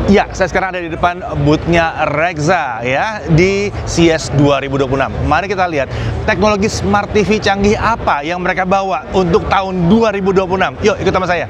Ya, saya sekarang ada di depan booth-nya Rexza ya di CES 2026. Mari kita lihat teknologi Smart TV canggih apa yang mereka bawa untuk tahun 2026. Yuk, ikut sama saya.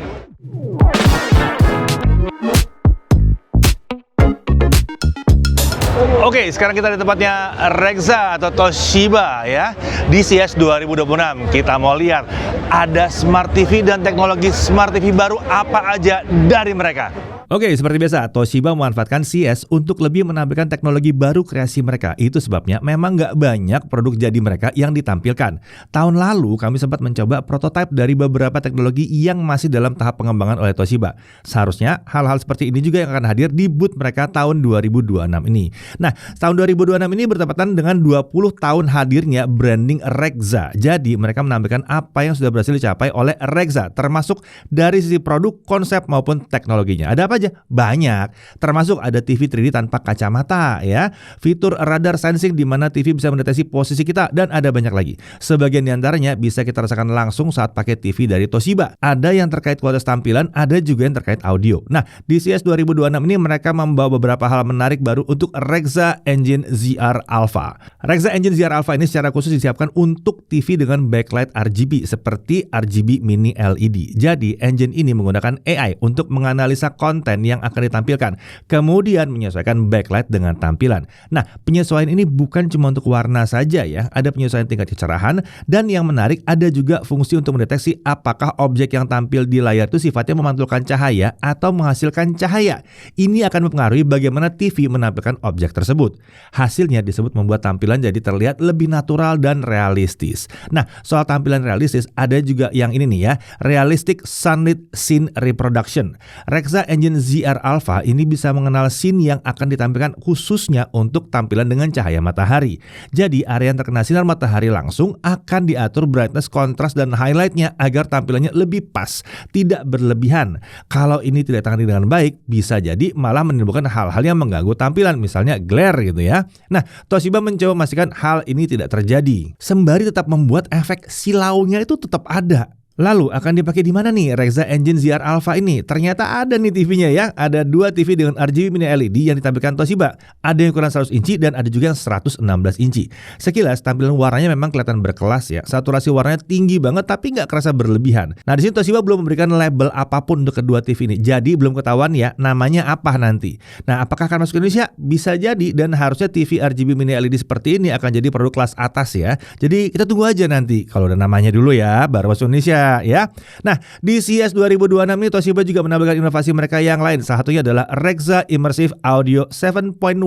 Oke, sekarang kita di tempatnya Rexza atau Toshiba ya di CES 2026. Kita mau lihat ada Smart TV dan teknologi Smart TV baru apa aja dari mereka. Oke, seperti biasa, Toshiba memanfaatkan CES untuk lebih menampilkan teknologi baru kreasi mereka. Itu sebabnya memang nggak banyak produk jadi mereka yang ditampilkan. Tahun lalu kami sempat mencoba prototipe dari beberapa teknologi yang masih dalam tahap pengembangan oleh Toshiba. Seharusnya hal-hal seperti ini juga yang akan hadir di booth mereka tahun 2026 ini. Nah, tahun 2026 ini bertepatan dengan 20 tahun hadirnya branding Rexza. Jadi mereka menampilkan apa yang sudah berhasil dicapai oleh Rexza, termasuk dari sisi produk, konsep maupun teknologinya. Ada apa aja? Banyak, termasuk ada TV 3D tanpa kacamata ya, fitur radar sensing di mana TV bisa mendeteksi posisi kita, dan ada banyak lagi. Sebagian di antaranya bisa kita rasakan langsung saat pakai TV dari Toshiba. Ada yang terkait kualitas tampilan, ada juga yang terkait audio. Nah, di CES 2026 ini mereka membawa beberapa hal menarik baru untuk Rexza Engine ZR Alpha. Rexza Engine ZR Alpha ini secara khusus disiapkan untuk TV dengan backlight RGB seperti RGB Mini LED. Jadi, engine ini menggunakan AI untuk menganalisa konten yang akan ditampilkan, kemudian menyesuaikan backlight dengan tampilan. Nah, penyesuaian ini bukan cuma untuk warna saja ya, ada penyesuaian tingkat kecerahan, dan yang menarik ada juga fungsi untuk mendeteksi apakah objek yang tampil di layar itu sifatnya memantulkan cahaya atau menghasilkan cahaya. Ini akan mempengaruhi bagaimana TV menampilkan objek tersebut. Hasilnya disebut membuat tampilan jadi terlihat lebih natural dan realistis. Nah, soal tampilan realistis ada juga yang ini nih ya, Realistic Sunlit Scene Reproduction. Rexza Engine ZR Alpha ini bisa mengenal scene yang akan ditampilkan khususnya untuk tampilan dengan cahaya matahari. Jadi area yang terkena sinar matahari langsung akan diatur brightness, kontras, dan highlightnya agar tampilannya lebih pas, tidak berlebihan. Kalau ini tidak ditangani dengan baik, bisa jadi malah menimbulkan hal-hal yang mengganggu tampilan, misalnya glare gitu ya. Nah, Toshiba mencoba memastikan hal ini tidak terjadi, sembari tetap membuat efek silaunya itu tetap ada. Lalu akan dipakai di mana nih Rexza Engine ZR Alpha ini? Ternyata ada nih TV-nya ya. Ada dua TV dengan RGB Mini LED yang ditampilkan Toshiba. Ada yang ukuran 100 inci dan ada juga yang 116 inci. Sekilas tampilan warnanya memang kelihatan berkelas ya. Saturasi warnanya tinggi banget tapi nggak kerasa berlebihan. Nah, di sini Toshiba belum memberikan label apapun untuk kedua TV ini. Jadi belum ketahuan ya namanya apa nanti. Nah, apakah akan masuk ke Indonesia? Bisa jadi, dan harusnya TV RGB Mini LED seperti ini akan jadi produk kelas atas ya. Jadi kita tunggu aja nanti. Kalau udah namanya dulu ya, baru masuk Indonesia ya. Nah, di CES 2026 ini Toshiba juga menampilkan inovasi mereka yang lain. Salah satunya adalah Rexza Immersive Audio 7.1.2.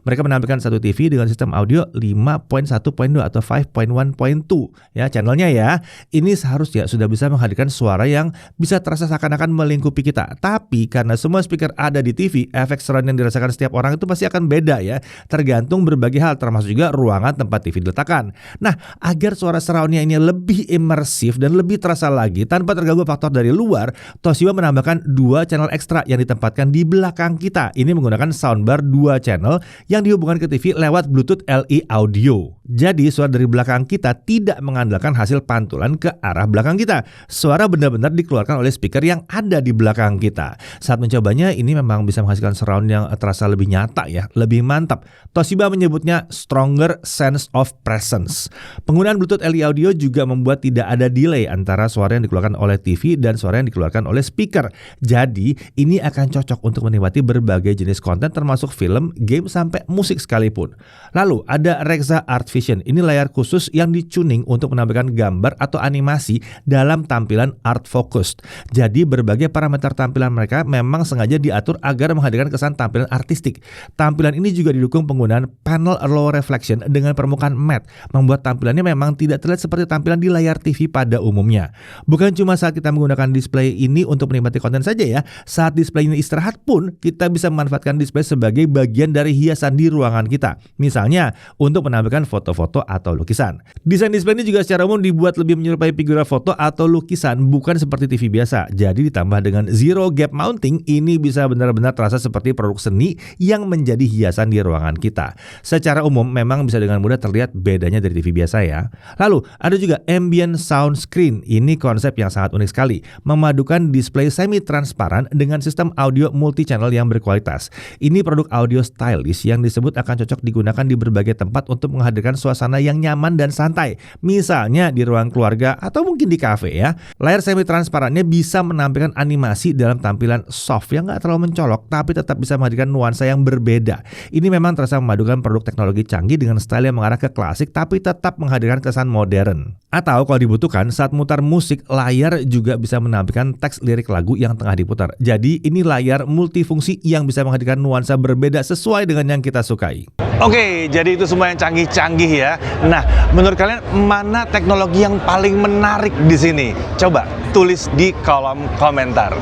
Mereka menampilkan satu TV dengan sistem audio 5.1.2 atau 5.1.2 ya channelnya ya. Ini seharusnya sudah bisa menghadirkan suara yang bisa terasa seakan-akan melingkupi kita. Tapi karena semua speaker ada di TV, efek surround yang dirasakan setiap orang itu pasti akan beda ya, tergantung berbagai hal, termasuk juga ruangan tempat TV diletakkan. Nah, agar suara surroundnya ini lebih imersif dan lebih terasa lagi tanpa terganggu faktor dari luar, Toshiba menambahkan dua channel ekstra yang ditempatkan di belakang kita. Ini menggunakan soundbar 2 channel yang dihubungkan ke TV lewat Bluetooth LE Audio. Jadi suara dari belakang kita tidak mengandalkan hasil pantulan ke arah belakang kita. Suara benar-benar dikeluarkan oleh speaker yang ada di belakang kita. Saat mencobanya ini memang bisa menghasilkan surround yang terasa lebih nyata ya, lebih mantap. Toshiba menyebutnya stronger sense of presence. Penggunaan Bluetooth LE Audio juga membuat tidak ada delay antara suara yang dikeluarkan oleh TV dan suara yang dikeluarkan oleh speaker. Jadi ini akan cocok untuk menikmati berbagai jenis konten termasuk film, game, sampai musik sekalipun. Lalu ada Rexza Art Vision. Ini layar khusus yang dicuning untuk menampilkan gambar atau animasi dalam tampilan art focused. Jadi berbagai parameter tampilan mereka memang sengaja diatur agar menghadirkan kesan tampilan artistik. Tampilan ini juga didukung penggunaan panel low reflection dengan permukaan matte, membuat tampilannya memang tidak terlihat seperti tampilan di layar TV pada umumnya. Bukan cuma saat kita menggunakan display ini untuk menikmati konten saja ya, saat display ini istirahat pun kita bisa memanfaatkan display sebagai bagian dari hiasan di ruangan kita. Misalnya untuk menampilkan foto foto-foto atau lukisan. Desain display ini juga secara umum dibuat lebih menyerupai figura foto atau lukisan, bukan seperti TV biasa. Jadi ditambah dengan zero gap mounting, ini bisa benar-benar terasa seperti produk seni yang menjadi hiasan di ruangan kita. Secara umum memang bisa dengan mudah terlihat bedanya dari TV biasa ya. Lalu ada juga ambient sound screen. Ini konsep yang sangat unik sekali, memadukan display semi transparan dengan sistem audio multi channel yang berkualitas. Ini produk audio stylish yang disebut akan cocok digunakan di berbagai tempat untuk menghadirkan suasana yang nyaman dan santai. Misalnya di ruang keluarga atau mungkin di kafe ya. Layar semi transparannya bisa menampilkan animasi dalam tampilan soft yang nggak terlalu mencolok tapi tetap bisa menghadirkan nuansa yang berbeda. Ini memang terasa memadukan produk teknologi canggih dengan style yang mengarah ke klasik tapi tetap menghadirkan kesan modern. Atau kalau dibutuhkan saat mutar musik, layar juga bisa menampilkan teks lirik lagu yang tengah diputar. Jadi ini layar multifungsi yang bisa menghadirkan nuansa berbeda sesuai dengan yang kita sukai. Oke, jadi itu semua yang canggih-canggih ya. Nah, menurut kalian mana teknologi yang paling menarik di sini? Coba tulis di kolom komentar.